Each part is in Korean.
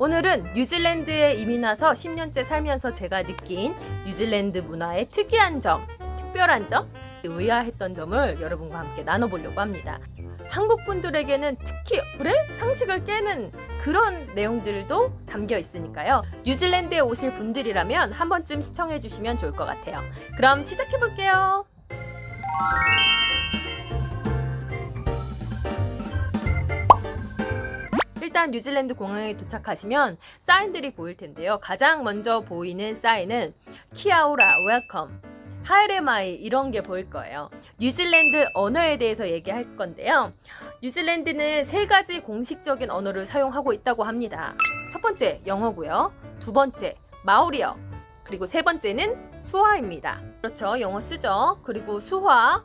오늘은 뉴질랜드에 이민 와서 10년째 살면서 제가 느낀 뉴질랜드 문화의 특이한 점, 특별한 점, 의아했던 점을 여러분과 함께 나눠보려고 합니다. 한국 분들에게는 특히 그래? 상식을 깨는 그런 내용들도 담겨 있으니까요. 뉴질랜드에 오실 분들이라면 한 번쯤 시청해 주시면 좋을 것 같아요. 그럼 시작해 볼게요. 일단 뉴질랜드 공항에 도착하시면 사인들이 보일 텐데요. 가장 먼저 보이는 사인은 키아오라, 웰컴, 하이레마이 이런 게 보일 거예요. 뉴질랜드 언어에 대해서 얘기할 건데요. 뉴질랜드는 3가지 공식적인 언어를 사용하고 있다고 합니다. 첫 번째 영어고요. 두 번째 마오리어, 그리고 세 번째는 수화입니다. 그렇죠, 영어 쓰죠. 그리고 수화,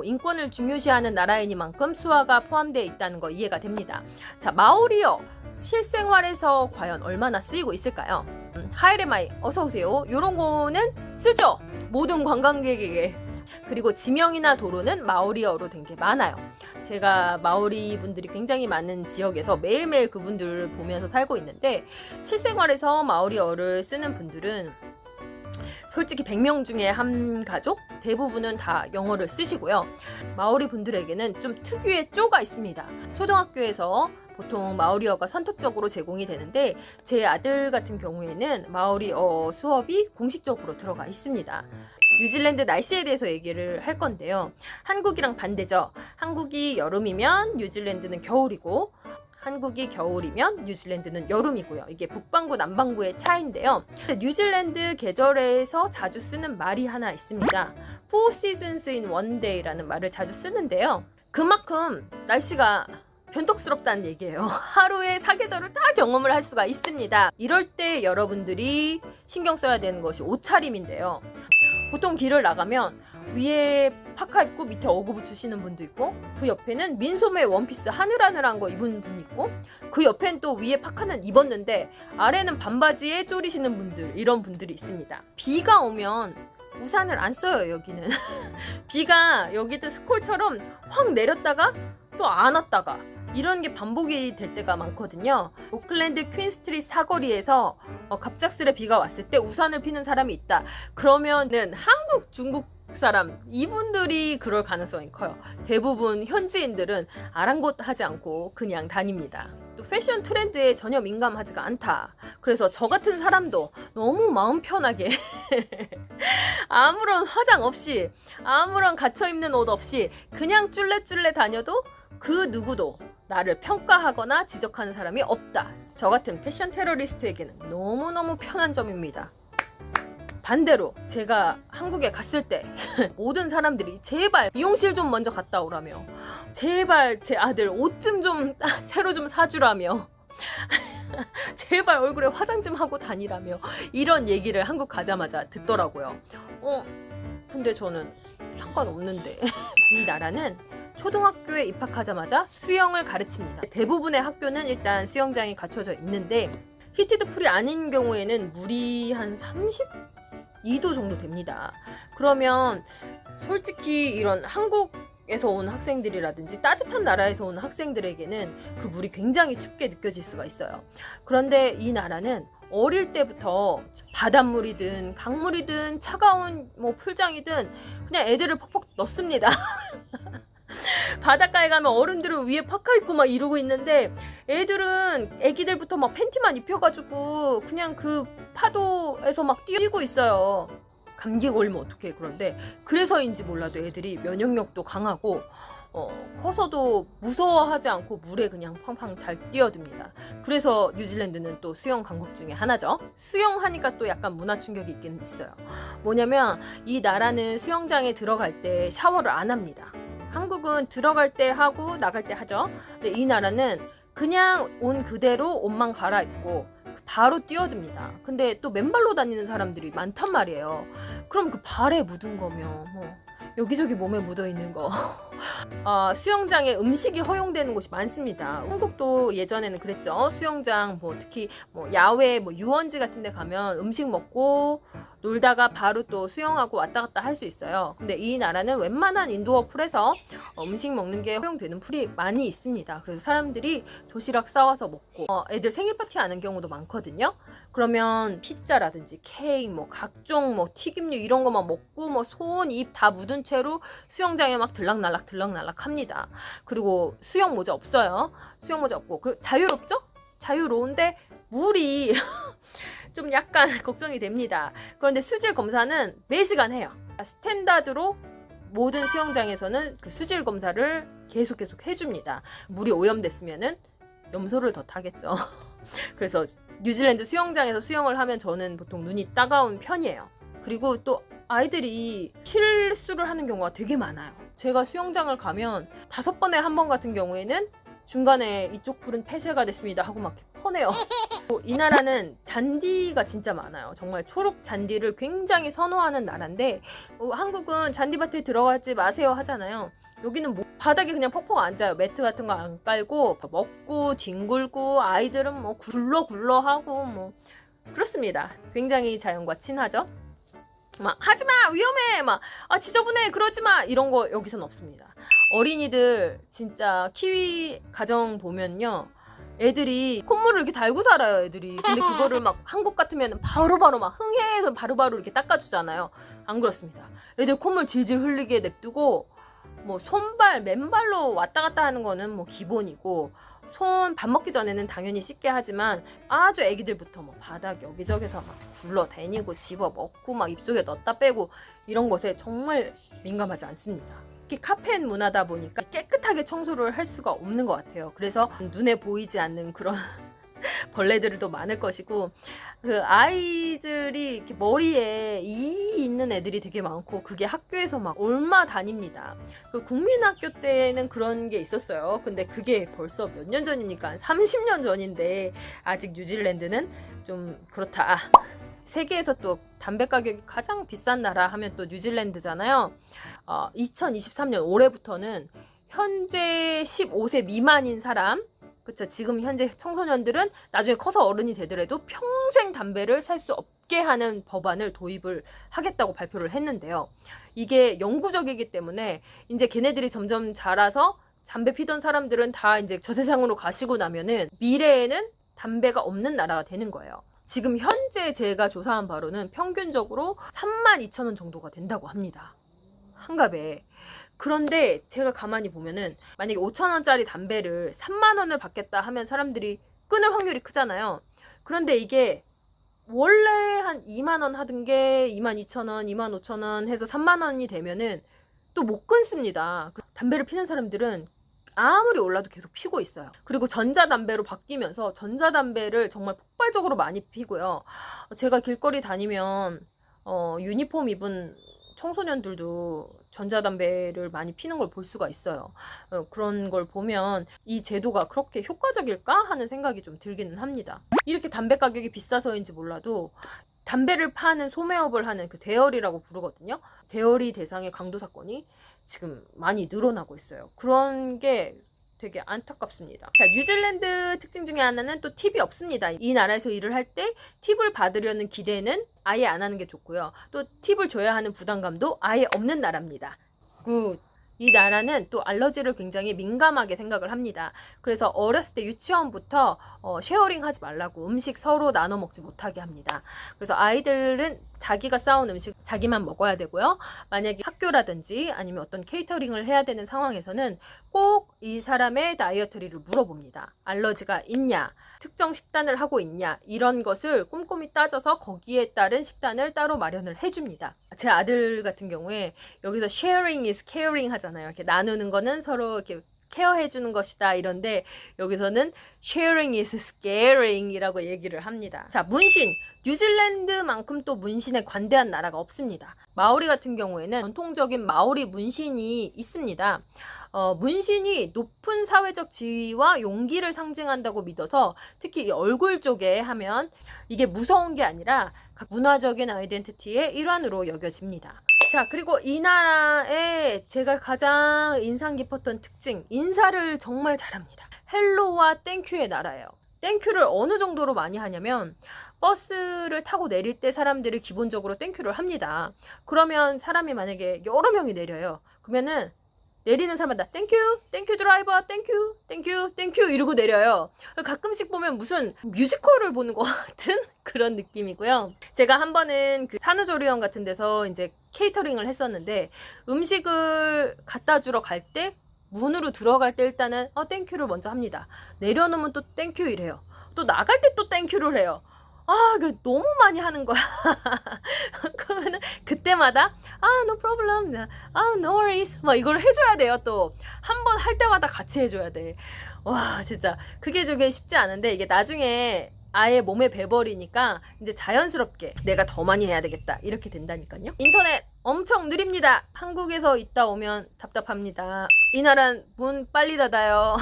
인권을 중요시하는 나라이니만큼 수화가 포함되어 있다는 거 이해가 됩니다. 자, 마오리어 실생활에서 과연 얼마나 쓰이고 있을까요? 하이레마이 어서오세요 이런 거는 쓰죠, 모든 관광객에게. 그리고 지명이나 도로는 마오리어로 된 게 많아요. 제가 마오리 분들이 굉장히 많은 지역에서 매일매일 그분들을 보면서 살고 있는데, 실생활에서 마오리어를 쓰는 분들은 솔직히 100명 중에 한 가족 대부분은 다 영어를 쓰시고요. 마오리 분들에게는 좀 특유의 쪼가 있습니다. 초등학교에서 보통 마오리어가 선택적으로 제공이 되는데, 제 아들 같은 경우에는 마오리어 수업이 공식적으로 들어가 있습니다. 뉴질랜드 날씨에 대해서 얘기를 할 건데요. 한국이랑 반대죠. 한국이 여름이면 뉴질랜드는 겨울이고, 한국이 겨울이면 뉴질랜드는 여름이고요. 이게 북반구 남반구의 차이인데요. 뉴질랜드 계절에서 자주 쓰는 말이 하나 있습니다. Four seasons in one day라는 말을 자주 쓰는데요. 그만큼 날씨가 변덕스럽다는 얘기예요. 하루에 4계절을 다 경험을 할 수가 있습니다. 이럴 때 여러분들이 신경 써야 되는 것이 옷차림인데요. 보통 길을 나가면 위에 파카 입고 밑에 어그 붙이시는 분도 있고, 그 옆에는 민소매 원피스 하늘하늘한 거 입은 분 있고, 그 옆엔 또 위에 파카는 입었는데 아래는 반바지에 쪼리시는 분들, 이런 분들이 있습니다. 비가 오면 우산을 안 써요, 여기는. 비가 여기도 스콜처럼 확 내렸다가 또 안 왔다가 이런 게 반복이 될 때가 많거든요. 오클랜드 퀸스트리트 사거리에서 갑작스레 비가 왔을 때 우산을 피는 사람이 있다. 그러면은 한국, 중국 사람, 이분들이 그럴 가능성이 커요. 대부분 현지인들은 아랑곳하지 않고 그냥 다닙니다. 또 패션 트렌드에 전혀 민감하지가 않다. 그래서 저 같은 사람도 너무 마음 편하게 아무런 화장 없이, 아무런 갇혀 입는 옷 없이 그냥 쫄래쫄래 다녀도 그 누구도 나를 평가하거나 지적하는 사람이 없다. 저 같은 패션 테러리스트에게는 너무너무 편한 점입니다. 반대로 제가 한국에 갔을 때 모든 사람들이 제발 미용실 좀 먼저 갔다 오라며, 제발 제 아들 옷 좀 새로 좀 사주라며, 제발 얼굴에 화장 좀 하고 다니라며, 이런 얘기를 한국 가자마자 듣더라고요. 근데 저는 상관없는데. 이 나라는 초등학교에 입학하자마자 수영을 가르칩니다. 대부분의 학교는 일단 수영장이 갖춰져 있는데, 히티드 풀이 아닌 경우에는 물이 한 32도 정도 됩니다. 그러면 솔직히 이런 한국에서 온 학생들이라든지 따뜻한 나라에서 온 학생들에게는 그 물이 굉장히 춥게 느껴질 수가 있어요. 그런데 이 나라는 어릴 때부터 바닷물이든 강물이든 차가운 풀장이든 그냥 애들을 퍽퍽 넣습니다. 바닷가에 가면 어른들은 위에 파카 입고 막 이러고 있는데, 애기들부터 막 팬티만 입혀가지고 그냥 그 파도에서 막 뛰고 있어요. 감기 걸리면 어떡해. 그런데 그래서인지 몰라도 애들이 면역력도 강하고 커서도 무서워하지 않고 물에 그냥 팡팡 잘 뛰어듭니다. 그래서 뉴질랜드는 또 수영 강국 중에 하나죠. 수영하니까 또 약간 문화 충격이 있긴 있어요. 뭐냐면 이 나라는 수영장에 들어갈 때 샤워를 안 합니다. 한국은 들어갈 때 하고 나갈 때 하죠. 근데 이 나라는 그냥 온 그대로 옷만 갈아입고 바로 뛰어듭니다. 근데 또 맨발로 다니는 사람들이 많단 말이에요. 그럼 그 발에 묻은 거면 여기저기 몸에 묻어있는 거 수영장에 음식이 허용되는 곳이 많습니다. 한국도 예전에는 그랬죠. 수영장 특히 야외 유원지 같은 데 가면 음식 먹고 놀다가 바로 또 수영하고 왔다 갔다 할 수 있어요. 근데 이 나라는 웬만한 인도어 풀에서 음식 먹는 게 허용되는 풀이 많이 있습니다. 그래서 사람들이 도시락 싸와서 먹고 애들 생일 파티 하는 경우도 많거든요. 그러면 피자라든지 케이크, 뭐 각종 뭐 튀김류 이런 거만 먹고 뭐 손, 입 다 묻은 채로 수영장에 막 들락날락 합니다. 그리고 수영 모자 없어요. 수영 모자 없고 그리고 자유롭죠? 자유로운데 물이 좀 약간 걱정이 됩니다. 그런데 수질 검사는 매시간 해요. 스탠다드로 모든 수영장에서는 그 수질 검사를 계속 해줍니다. 물이 오염됐으면은 염소를 더 타겠죠. 그래서 뉴질랜드 수영장에서 수영을 하면 저는 보통 눈이 따가운 편이에요. 그리고 또 아이들이 실수를 하는 경우가 되게 많아요. 제가 수영장을 가면 5번에 한 번 같은 경우에는 중간에 이쪽 풀은 폐쇄가 됐습니다 하고 막 퍼내요. 이 나라는 잔디가 진짜 많아요. 정말 초록 잔디를 굉장히 선호하는 나라인데 한국은 잔디밭에 들어가지 마세요 하잖아요. 여기는 뭐 바닥에 그냥 퍽퍽 앉아요. 매트 같은 거 안 깔고 먹고 뒹굴고 아이들은 뭐 굴러 하고 뭐 그렇습니다. 굉장히 자연과 친하죠. 막 하지마 위험해 막 지저분해 그러지마 이런 거 여기선 없습니다. 어린이들 진짜 키위 가정 보면요 애들이 콧물을 이렇게 달고 살아요 애들이. 근데 그거를 막 한국 같으면 바로바로 막 흥해서 바로바로 이렇게 닦아주잖아요. 안 그렇습니다. 애들 콧물 질질 흘리게 냅두고 뭐 손발 맨발로 왔다 갔다 하는 거는 뭐 기본이고 손 밥 먹기 전에는 당연히 씻게 하지만 아주 애기들부터 뭐 바닥 여기저기서 막 굴러다니고 집어 먹고 막 입속에 넣었다 빼고 이런 것에 정말 민감하지 않습니다. 이렇게 카페인 문화다 보니까 깨끗하게 청소를 할 수가 없는 것 같아요. 그래서 눈에 보이지 않는 그런 벌레들도 많을 것이고 그 아이들이 이렇게 머리에 이 있는 애들이 되게 많고 그게 학교에서 막 옮아 다닙니다. 그 국민학교 때는 그런 게 있었어요. 근데 그게 벌써 몇 년 전이니까 30년 전인데 아직 뉴질랜드는 좀 그렇다. 세계에서 또 담배 가격이 가장 비싼 나라 하면 또 뉴질랜드잖아요. 2023년 올해부터는 현재 15세 미만인 사람 그쵸. 지금 현재 청소년들은 나중에 커서 어른이 되더라도 평생 담배를 살 수 없게 하는 법안을 도입을 하겠다고 발표를 했는데요. 이게 영구적이기 때문에 이제 걔네들이 점점 자라서 담배 피던 사람들은 다 이제 저 세상으로 가시고 나면은 미래에는 담배가 없는 나라가 되는 거예요. 지금 현재 제가 조사한 바로는 평균적으로 32,000원 정도가 된다고 합니다. 한갑에. 그런데 제가 가만히 보면은 만약에 5,000원짜리 담배를 3만원을 받겠다 하면 사람들이 끊을 확률이 크잖아요. 그런데 이게 원래 한 2만원 하던 게 22,000원, 25,000원 해서 3만원이 되면은 또 못 끊습니다. 담배를 피는 사람들은 아무리 올라도 계속 피고 있어요. 그리고 전자담배로 바뀌면서 전자담배를 정말 폭발적으로 많이 피고요. 제가 길거리 다니면 유니폼 입은 청소년들도 전자담배를 많이 피는 걸 볼 수가 있어요. 그런 걸 보면 이 제도가 그렇게 효과적일까 하는 생각이 좀 들기는 합니다. 이렇게 담배 가격이 비싸서인지 몰라도 담배를 파는 소매업을 하는 그 대여리라고 부르거든요. 대여리 대상의 강도 사건이 지금 많이 늘어나고 있어요. 그런 게 되게 안타깝습니다. 자, 뉴질랜드 특징 중에 하나는 또 팁이 없습니다. 이 나라에서 일을 할 때 팁을 받으려는 기대는 아예 안 하는 게 좋고요. 또 팁을 줘야 하는 부담감도 아예 없는 나라입니다. 굿. 이 나라는 또 알러지를 굉장히 민감하게 생각을 합니다. 그래서 어렸을 때 유치원부터 쉐어링 하지 말라고 음식 서로 나눠 먹지 못하게 합니다. 그래서 아이들은 자기가 싸온 음식 자기만 먹어야 되고요. 만약에 학교라든지 아니면 어떤 케이터링을 해야 되는 상황에서는 꼭 이 사람의 다이어터리를 물어봅니다. 알러지가 있냐, 특정 식단을 하고 있냐, 이런 것을 꼼꼼히 따져서 거기에 따른 식단을 따로 마련을 해줍니다. 제 아들 같은 경우에 여기서 sharing is caring 하잖아요. 이렇게 나누는 거는 서로 이렇게 케어해주는 것이다 이런데 여기서는 sharing is scaring 이라고 얘기를 합니다. 자, 문신. 뉴질랜드만큼 또 문신에 관대한 나라가 없습니다. 마오리 같은 경우에는 전통적인 마오리 문신이 있습니다. 문신이 높은 사회적 지위와 용기를 상징한다고 믿어서 특히 이 얼굴 쪽에 하면 이게 무서운 게 아니라 각 문화적인 아이덴티티의 일환으로 여겨집니다. 자, 그리고 이 나라의 제가 가장 인상 깊었던 특징, 인사를 정말 잘합니다. 헬로와 땡큐의 나라예요. 땡큐를 어느 정도로 많이 하냐면 버스를 타고 내릴 때 사람들이 기본적으로 땡큐를 합니다. 그러면 사람이 만약에 여러 명이 내려요. 그러면은 내리는 사람마다 땡큐, 땡큐 드라이버, 땡큐, 땡큐, 땡큐 이러고 내려요. 가끔씩 보면 무슨 뮤지컬을 보는 것 같은 그런 느낌이고요. 제가 한 번은 그 산후조리원 같은 데서 이제 케이터링을 했었는데 음식을 갖다 주러 갈 때 문으로 들어갈 때 일단은 땡큐를 먼저 합니다. 내려놓으면 또 땡큐 이래요. 또 나갈 때 또 땡큐를 해요. 그 너무 많이 하는 거야. 그러면은 그때마다 no problem, no worries 막 이걸 해줘야 돼요. 또 한 번 할 때마다 같이 해줘야 돼. 와 진짜 그게 저게 쉽지 않은데 이게 나중에 아예 몸에 배버리니까 이제 자연스럽게 내가 더 많이 해야 되겠다 이렇게 된다니까요. 인터넷 엄청 느립니다. 한국에서 있다 오면 답답합니다. 이 나라는 문 빨리 닫아요.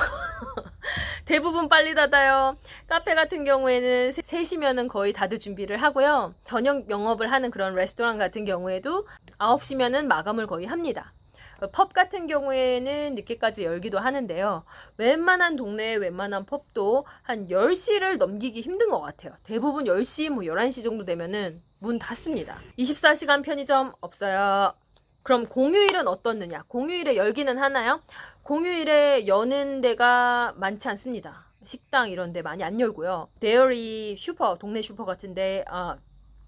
대부분 빨리 닫아요. 카페 같은 경우에는 3시면은 거의 닫을 준비를 하고요. 저녁 영업을 하는 그런 레스토랑 같은 경우에도 9시면은 마감을 거의 합니다. 펍 같은 경우에는 늦게까지 열기도 하는데요. 웬만한 동네에 웬만한 펍도 한 10시를 넘기기 힘든 것 같아요. 대부분 10시, 11시 정도 되면은 문 닫습니다. 24시간 편의점 없어요. 그럼 공휴일은 어떻느냐? 공휴일에 열기는 하나요? 공휴일에 여는 데가 많지 않습니다. 식당 이런 데 많이 안 열고요. 데어리 슈퍼, 동네 슈퍼 같은데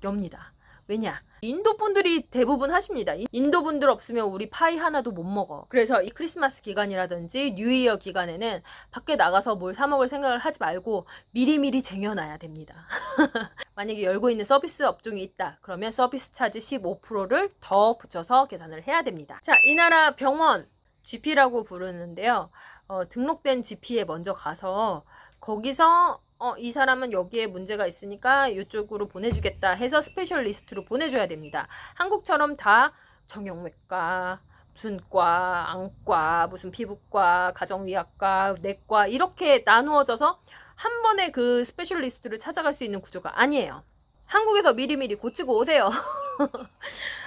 엽니다. 왜냐? 인도 분들이 대부분 하십니다. 인도 분들 없으면 우리 파이 하나도 못 먹어. 그래서 이 크리스마스 기간이라든지 뉴이어 기간에는 밖에 나가서 뭘 사 먹을 생각을 하지 말고 미리미리 쟁여놔야 됩니다. 만약에 열고 있는 서비스 업종이 있다. 그러면 서비스 차지 15%를 더 붙여서 계산을 해야 됩니다. 자, 이 나라 병원 GP라고 부르는데요. 등록된 GP에 먼저 가서 거기서 이 사람은 여기에 문제가 있으니까 이쪽으로 보내주겠다 해서 스페셜리스트로 보내줘야 됩니다. 한국처럼 다 정형외과, 무슨 과, 안과, 무슨 피부과, 가정의학과, 내과 이렇게 나누어져서 한 번에 그 스페셜리스트를 찾아갈 수 있는 구조가 아니에요. 한국에서 미리미리 고치고 오세요.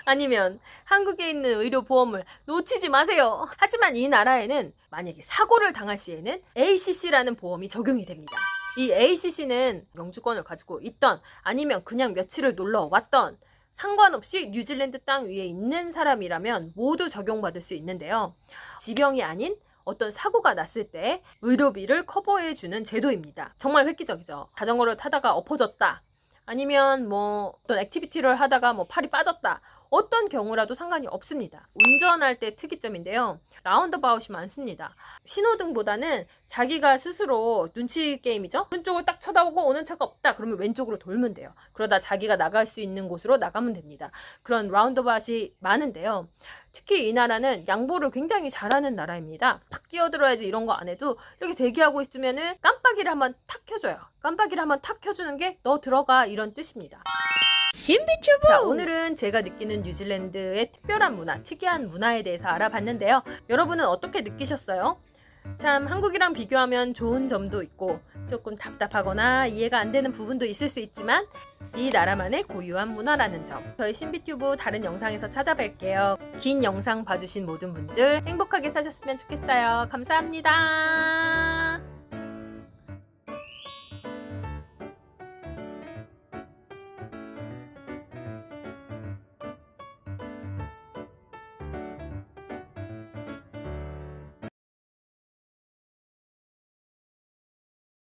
아니면 한국에 있는 의료보험을 놓치지 마세요. 하지만 이 나라에는 만약에 사고를 당할 시에는 ACC라는 보험이 적용이 됩니다. 이 ACC는 영주권을 가지고 있던 아니면 그냥 며칠을 놀러 왔던 상관없이 뉴질랜드 땅 위에 있는 사람이라면 모두 적용받을 수 있는데요. 지병이 아닌 어떤 사고가 났을 때 의료비를 커버해주는 제도입니다. 정말 획기적이죠. 자전거를 타다가 엎어졌다. 아니면 어떤 액티비티를 하다가 팔이 빠졌다. 어떤 경우라도 상관이 없습니다. 운전할 때 특이점인데요. 라운드바웃이 많습니다. 신호등보다는 자기가 스스로 눈치 게임이죠. 오른쪽을 딱 쳐다보고 오는 차가 없다. 그러면 왼쪽으로 돌면 돼요. 그러다 자기가 나갈 수 있는 곳으로 나가면 됩니다. 그런 라운드바웃이 많은데요. 특히 이 나라는 양보를 굉장히 잘하는 나라입니다. 팍 끼어들어야지 이런 거 안 해도 이렇게 대기하고 있으면은 깜빡이를 한번 탁 켜줘요. 깜빡이를 한번 탁 켜주는 게 너 들어가 이런 뜻입니다. 신비주부! 자, 오늘은 제가 느끼는 뉴질랜드의 특별한 문화, 특이한 문화에 대해서 알아봤는데요. 여러분은 어떻게 느끼셨어요? 참 한국이랑 비교하면 좋은 점도 있고 조금 답답하거나 이해가 안 되는 부분도 있을 수 있지만 이 나라만의 고유한 문화라는 점. 저희 신비튜브 다른 영상에서 찾아뵐게요. 긴 영상 봐주신 모든 분들 행복하게 사셨으면 좋겠어요. 감사합니다.